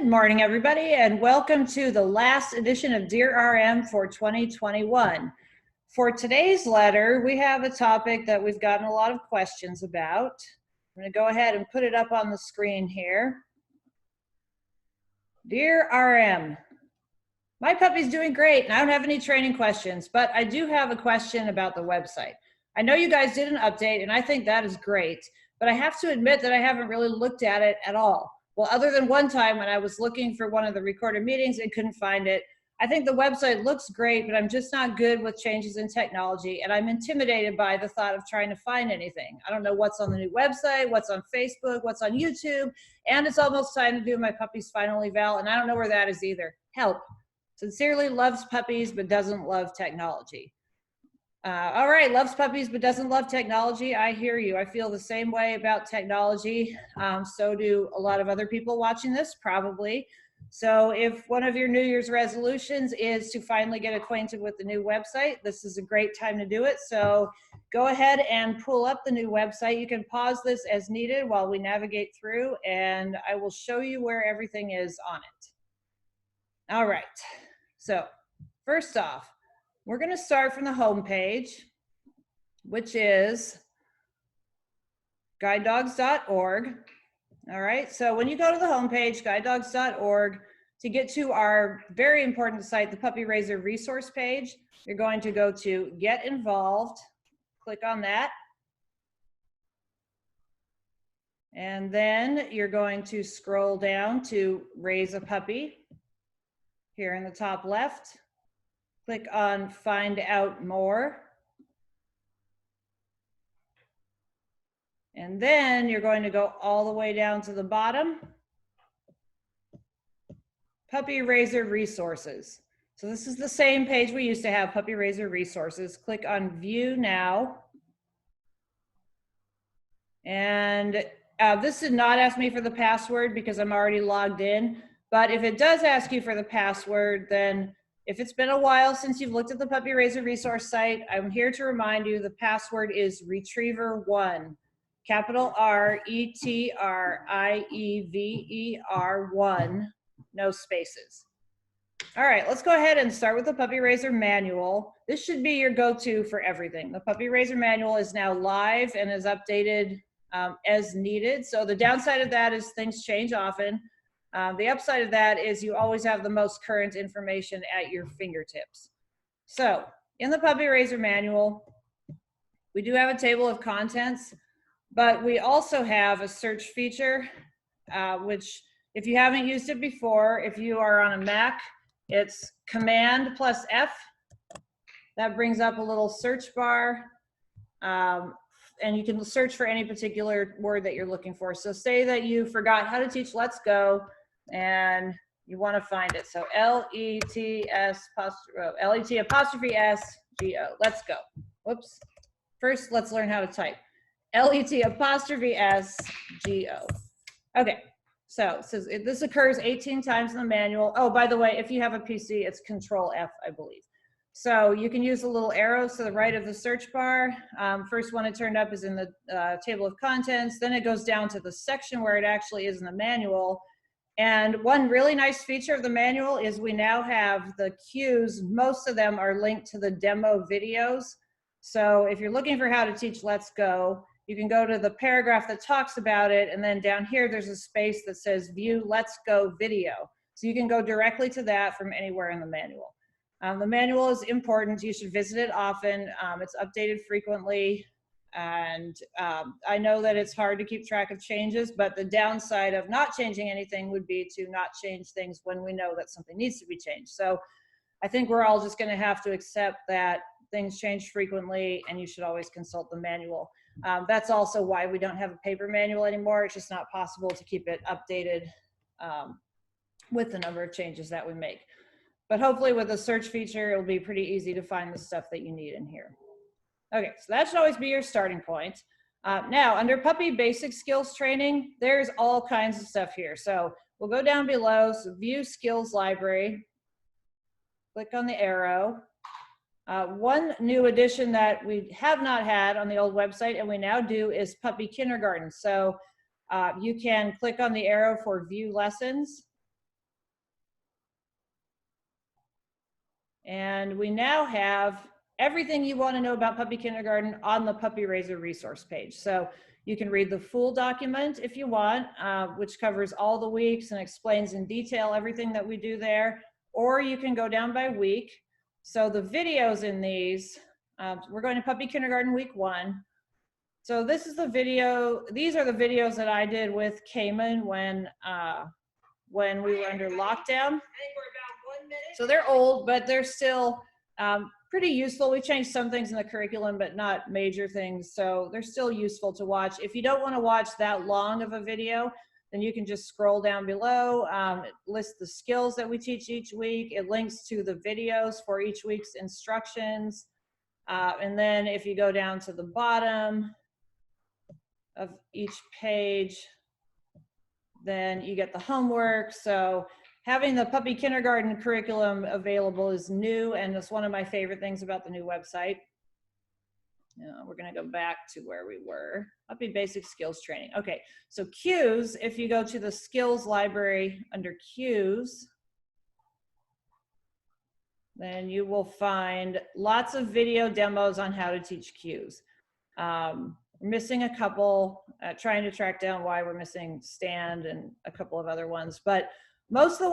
Good morning, everybody, and welcome to the last edition of Dear RM for 2021. For today's letter, we have a topic that we've gotten a lot of questions about. I'm going to go ahead and put it up on the screen here. Dear RM, my puppy's doing great, and I don't have any training questions, but I do have a question about the website. I know you guys did an update, and I think that is great, but I have to admit that I haven't really looked at it at all. Well, other than one time when I was looking for one of the recorded meetings and couldn't find it. I think the website looks great, but I'm just not good with changes in technology, and I'm intimidated by the thought of trying to find anything. I don't know what's on the new website, what's on Facebook, what's on YouTube, and it's almost time to do my puppy's final eval, and I don't know where that is either. Help. Sincerely loves puppies, but doesn't love technology. All right, loves puppies, but doesn't love technology. I hear you. I feel the same way about technology. So do a lot of other people watching this, probably. So if one of your New Year's resolutions is to finally get acquainted with the new website, this is a great time to do it. So go ahead and pull up the new website. You can pause this as needed while we navigate through, and I will show you where everything is on it. All right, so first off, we're going to start from the home page, which is guidedogs.org. All right, so when you go to the home page, guidedogs.org, to get to our very important site, the Puppy Raiser resource page, you're going to go to Get Involved, click on that, and then you're going to scroll down to Raise a Puppy here in the top left. Click on Find Out More. And then you're going to go all the way down to the bottom. Puppy Raiser Resources. So this is the same page we used to have, Puppy Raiser Resources. Click on View Now. And this did not ask me for the password because I'm already logged in. But if it does ask you for the password, then if it's been a while since you've looked at the Puppy Raiser resource site, I'm here to remind you the password is Retriever1, capital RETRIEVER1, no spaces. All right, let's go ahead and start with the Puppy Raiser manual. This should be your go-to for everything. The Puppy Raiser manual is now live and is updated as needed. So the downside of that is things change often. The upside of that is you always have the most current information at your fingertips. So in the Puppy Raiser manual, we do have a table of contents, but we also have a search feature, which if you haven't used it before, if you are on a Mac, it's Command plus F. That brings up a little search bar, and you can search for any particular word that you're looking for. So say that you forgot how to teach Let's Go, and you want to find it. So L-E-T-apostrophe-S-G-O. Let's go. Whoops. First, let's learn how to type. L-E-T-apostrophe-S-G-O. Okay. So it says this occurs 18 times in the manual. Oh, by the way, if you have a PC, it's Control F, I believe. So you can use the little arrows to the right of the search bar. First one it turned up is in the table of contents. Then it goes down to the section where it actually is in the manual. And one really nice feature of the manual is we now have the cues. Most of them are linked to the demo videos. So if you're looking for how to teach Let's Go, you can go to the paragraph that talks about it. And then down here, there's a space that says View Let's Go Video. So you can go directly to that from anywhere in the manual. The manual is important. You should visit it often. It's updated frequently. And I know that it's hard to keep track of changes, but the downside of not changing anything would be to not change things when we know that something needs to be changed. So I think we're all just going to have to accept that things change frequently and you should always consult the manual. That's also why we don't have a paper manual anymore. It's just not possible to keep it updated with the number of changes that we make. But hopefully with the search feature, it'll be pretty easy to find the stuff that you need in here. Okay, so that should always be your starting point. Now, under Puppy Basic Skills Training, there's all kinds of stuff here. So we'll go down below, so View Skills Library. Click on the arrow. One new addition that we have not had on the old website, and we now do, is Puppy Kindergarten. So you can click on the arrow for View Lessons, And we now have everything you want to know about puppy kindergarten on the Puppy Raiser resource page. So you can read the full document if you want, which covers all the weeks and explains in detail everything that we do there, or you can go down by week. So the videos in these, we're going to Puppy Kindergarten week 1. So this is the video, these are the videos that I did with Cayman when we were under lockdown. So they're old, but they're still pretty useful. We changed some things in the curriculum, but not major things. So they're still useful to watch. If you don't want to watch that long of a video, then you can just scroll down below. It lists the skills that we teach each week. It links to the videos for each week's instructions. And then if you go down to the bottom of each page, then you get the homework. So having the puppy kindergarten curriculum available is new, and it's one of my favorite things about the new website. We're going to go back to where we were. Puppy basic skills training. Okay, so cues, if you go to the skills library under cues, then you will find lots of video demos on how to teach cues. We're missing a couple, trying to track down why we're missing stand and a couple of other ones, but most of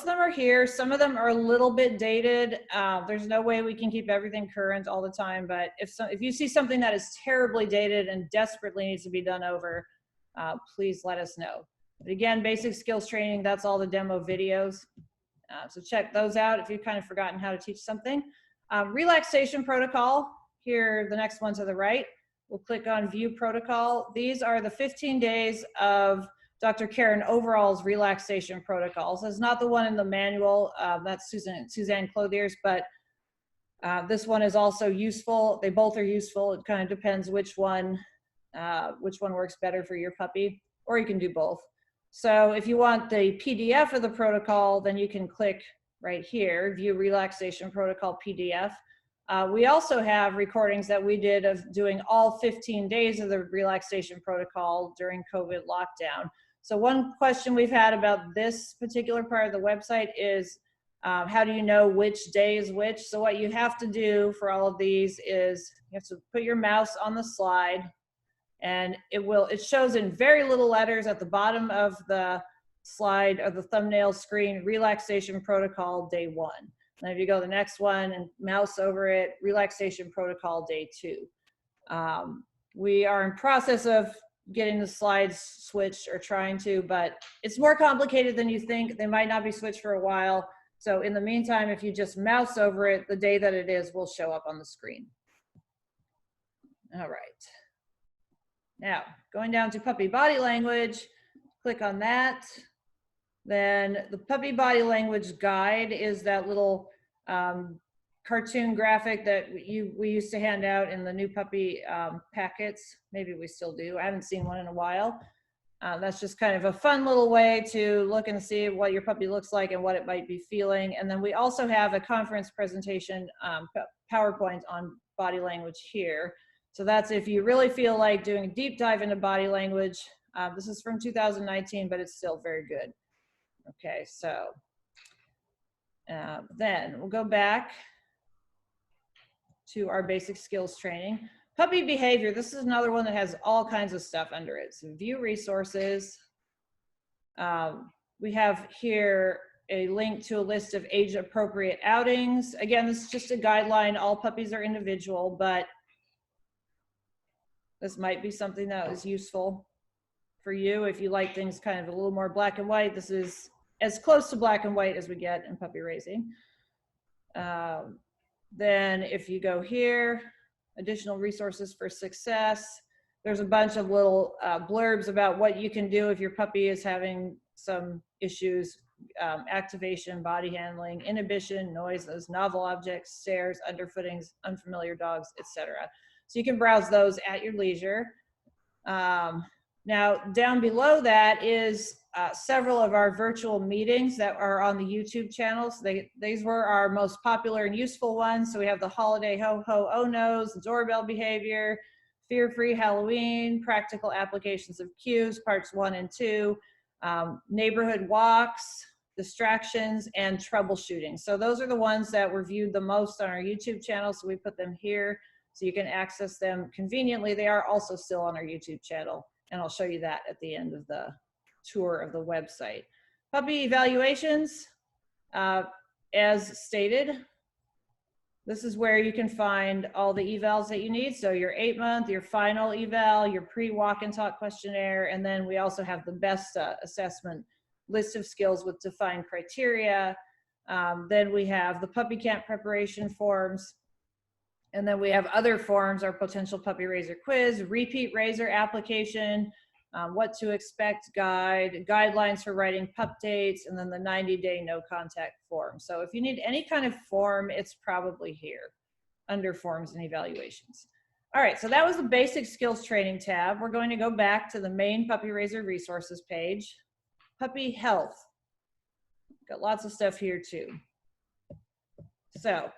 them are here. Some of them are a little bit dated. There's no way we can keep everything current all the time, but if you see something that is terribly dated and desperately needs to be done over, please let us know. But again, basic skills training, that's all the demo videos. So check those out if you've kind of forgotten how to teach something. Relaxation protocol, here, the next one to the right. We'll click on view protocol. These are the 15 days of Dr. Karen Overall's relaxation protocols. It's not the one in the manual, that's Suzanne Clothier's, but this one is also useful. They both are useful. It kind of depends which one works better for your puppy, or you can do both. So if you want the PDF of the protocol, then you can click right here, view relaxation protocol PDF. We also have recordings that we did of doing all 15 days of the relaxation protocol during COVID lockdown. So one question we've had about this particular part of the website is, how do you know which day is which? So what you have to do for all of these is you have to put your mouse on the slide, and it shows in very little letters at the bottom of the slide of the thumbnail screen, relaxation protocol day 1. And if you go to the next one and mouse over it, relaxation protocol day 2. We are in process of getting the slides switched, or trying to, but it's more complicated than you think. They might not be switched for a while. So in the meantime, if you just mouse over it, the day that it is will show up on the screen. All right. Now, going down to puppy body language, click on that. Then the puppy body language guide is that little cartoon graphic that we used to hand out in the new puppy packets. Maybe we still do. I haven't seen one in a while. That's just kind of a fun little way to look and see what your puppy looks like and what it might be feeling. And then we also have a conference presentation PowerPoint on body language here. So that's if you really feel like doing a deep dive into body language. This is from 2019, but it's still very good. Okay, so then we'll go back to our basic skills training. Puppy behavior, this is another one that has all kinds of stuff under it. So view resources. We have here a link to a list of age-appropriate outings. Again, this is just a guideline. All puppies are individual, but this might be something that is useful for you if you like things kind of a little more black and white. This is as close to black and white as we get in puppy raising. Then if you go here, additional resources for success, there's a bunch of little blurbs about what you can do if your puppy is having some issues, activation, body handling, inhibition, noises, novel objects, stairs, underfootings, unfamiliar dogs, etc. So you can browse those at your leisure. Now, down below that is several of our virtual meetings that are on the YouTube channels. These were our most popular and useful ones. So we have the holiday ho-ho oh-no's, doorbell behavior, fear-free Halloween, practical applications of cues, parts 1 and 2, neighborhood walks, distractions, and troubleshooting. So those are the ones that were viewed the most on our YouTube channel. So we put them here so you can access them conveniently. They are also still on our YouTube channel, and I'll show you that at the end of the tour of the website. Puppy evaluations, as stated, this is where you can find all the evals that you need. So your 8-month, your final eval, your pre-walk and talk questionnaire, and then we also have the best assessment list of skills with defined criteria. Then we have the puppy camp preparation forms. And then we have other forms, our potential puppy raiser quiz, repeat raiser application, what to expect guide, guidelines for writing pup dates, and then the 90-day no contact form. So if you need any kind of form, it's probably here under forms and evaluations. All right, so that was the basic skills training tab. We're going to go back to the main puppy raiser resources page. Puppy health. Got lots of stuff here too. So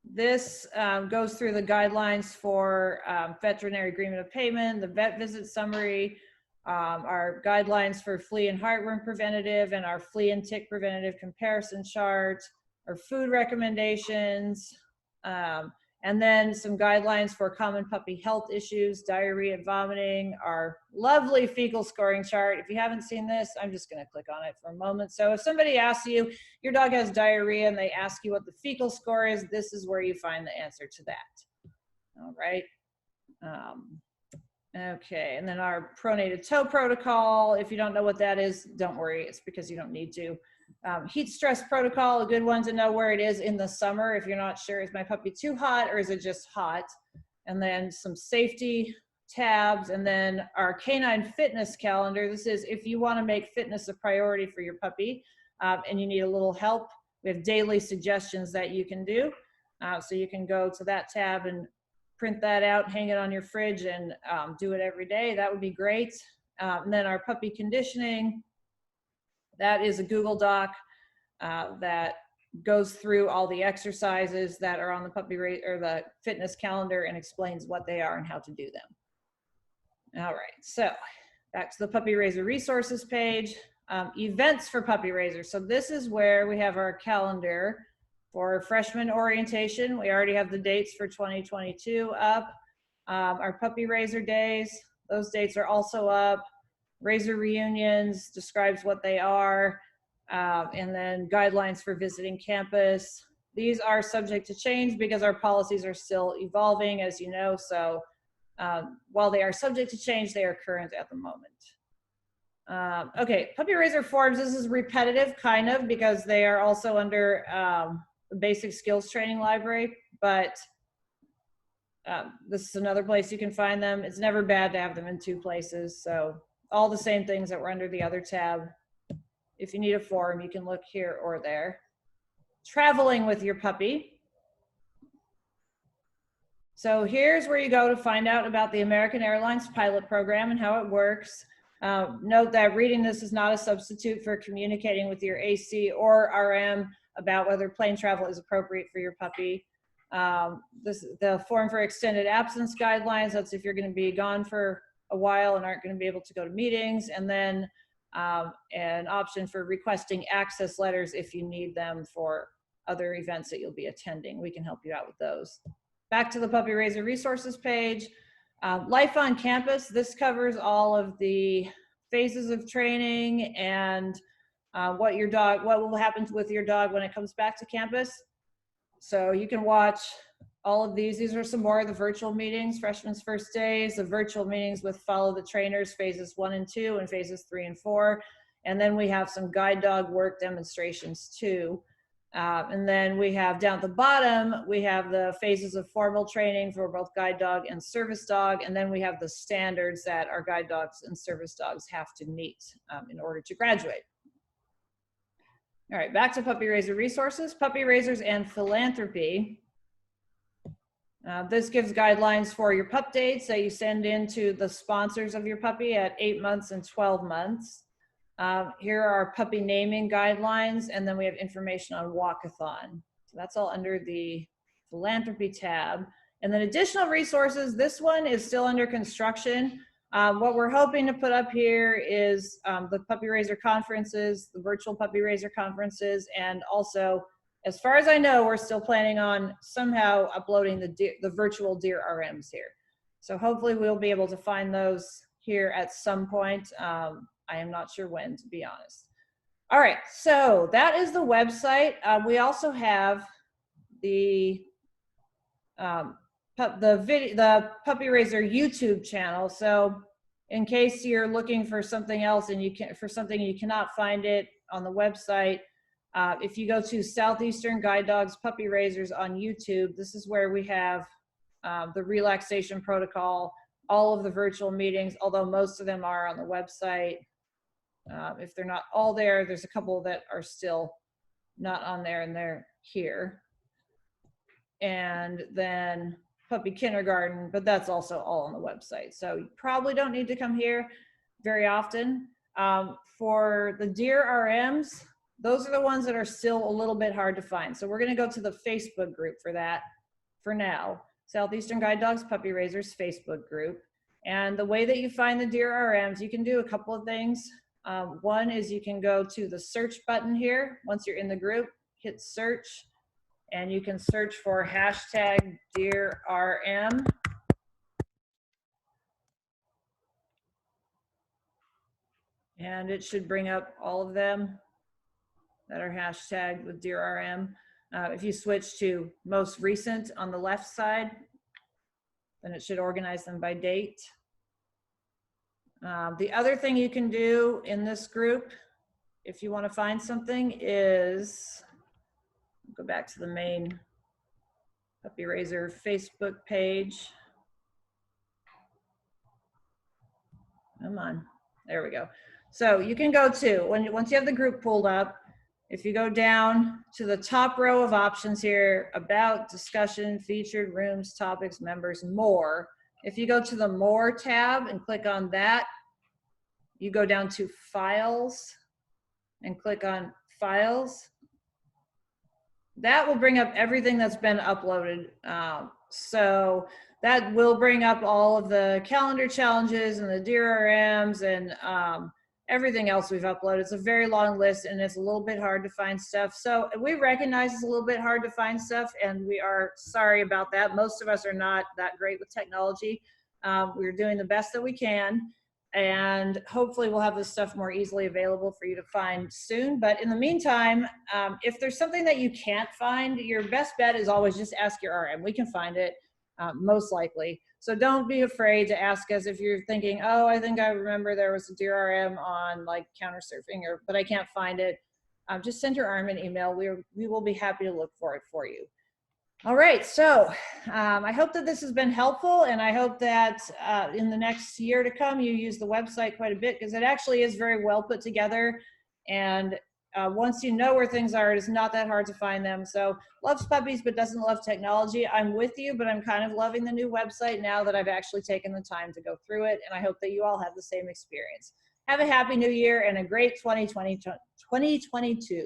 this goes through the guidelines for veterinary agreement of payment, the vet visit summary, our guidelines for flea and heartworm preventative, and our flea and tick preventative comparison chart, our food recommendations, and then some guidelines for common puppy health issues, diarrhea, vomiting, our lovely fecal scoring chart. If you haven't seen this, I'm just going to click on it for a moment. So if somebody asks you, your dog has diarrhea, and they ask you what the fecal score is, this is where you find the answer to that. All right. Okay, and then our pronated toe protocol. If you don't know what that is, don't worry, it's because you don't need to. Heat stress protocol, a good one to know where it is in the summer if you're not sure, is my puppy too hot or is it just hot? And then some safety tabs, and then our canine fitness calendar. This is if you want to make fitness a priority for your puppy and you need a little help. We have daily suggestions that you can do. So you can go to that tab and print that out, hang it on your fridge, and do it every day. That would be great. And then our puppy conditioning, that is a Google Doc that goes through all the exercises that are on the puppy or the fitness calendar and explains what they are and how to do them. All right, so back to the puppy raiser resources page. Events for puppy raisers. So this is where we have our calendar for freshman orientation. We already have the dates for 2022 up. Our puppy raiser days, those dates are also up. Raiser reunions describes what they are, and then guidelines for visiting campus. These are subject to change because our policies are still evolving, as you know, so while they are subject to change, they are current at the moment. Okay, puppy raiser forms, this is repetitive kind of because they are also under the basic skills training library, but this is another place you can find them. It's never bad to have them in 2 places, so all the same things that were under the other tab. If you need a form, you can look here or there. Traveling with your puppy. So here's where you go to find out about the American Airlines pilot program and how it works. Note that reading this is not a substitute for communicating with your AC or RM about whether plane travel is appropriate for your puppy. The form for extended absence guidelines, that's if you're going to be gone for a while and aren't going to be able to go to meetings, and then an option for requesting access letters if you need them for other events that you'll be attending. We can help you out with those. Back to the puppy raiser resources page. Life on campus, this covers all of the phases of training and what will happen with your dog when it comes back to campus. So you can watch all of these. These are some more of the virtual meetings, freshman's first days, the virtual meetings with follow the trainers, phases 1 and 2, and phases 3 and 4. And then we have some guide dog work demonstrations too. And then we have down at the bottom, we have the phases of formal training for both guide dog and service dog. And then we have the standards that our guide dogs and service dogs have to meet in order to graduate. All right, back to puppy raiser resources, puppy raisers and philanthropy. This gives guidelines for your pup dates that you send in to the sponsors of your puppy at 8 months and 12 months. Here are our puppy naming guidelines, and then we have information on walkathon. So that's all under the philanthropy tab. And then additional resources, this one is still under construction. What we're hoping to put up here is the puppy raiser conferences, the virtual puppy raiser conferences, and also, as far as I know, we're still planning on somehow uploading the virtual Dear RMs here. So hopefully we'll be able to find those here at some point. I am not sure when, to be honest. All right, so that is the website. We also have the Puppy Raiser YouTube channel. So in case you're looking for something else and you cannot find it on the website, if you go to Southeastern Guide Dogs Puppy Raisers on YouTube, this is where we have the relaxation protocol, all of the virtual meetings, although most of them are on the website. If they're not all there, there's a couple that are still not on there, and they're here. And then puppy kindergarten, but that's also all on the website. So you probably don't need to come here very often. For the Dear RMs, those are the ones that are still a little bit hard to find. So we're going to go to the Facebook group for that for now. Southeastern Guide Dogs Puppy Raisers Facebook group. And the way that you find the Dear RMs, you can do a couple of things. One is you can go to the search button here. Once you're in the group, hit search, and you can search for hashtag Dear RM. And it should bring up all of them that are hashtagged with Dear RM. If you switch to most recent on the left side, then it should organize them by date. The other thing you can do in this group, if you want to find something, is go back to the main Puppy Raiser Facebook page. Come on, there we go. So you can go to, once you have the group pulled up, if you go down to the top row of options here, about, discussion, featured, rooms, topics, members, more. If you go to the more tab and click on that, you go down to files and click on files. That will bring up everything that's been uploaded. So that will bring up all of the calendar challenges and the Dear RMs and everything else we've uploaded. It's a very long list and it's a little bit hard to find stuff. So we recognize it's a little bit hard to find stuff, and we are sorry about that. Most of us are not that great with technology. We're doing the best that we can, and hopefully we'll have this stuff more easily available for you to find soon. But in the meantime, if there's something that you can't find, your best bet is always just ask your RM. We can find it, most likely. So don't be afraid to ask us if you're thinking, oh, I think I remember there was a Dear RM on like counter surfing, but I can't find it. Just send your RM an email. We will be happy to look for it for you. All right, so I hope that this has been helpful, and I hope that in the next year to come, you use the website quite a bit, because it actually is very well put together. And once you know where things are, it is not that hard to find them. So loves puppies, but doesn't love technology. I'm with you, but I'm kind of loving the new website now that I've actually taken the time to go through it. And I hope that you all have the same experience. Have a happy new year and a great 2022.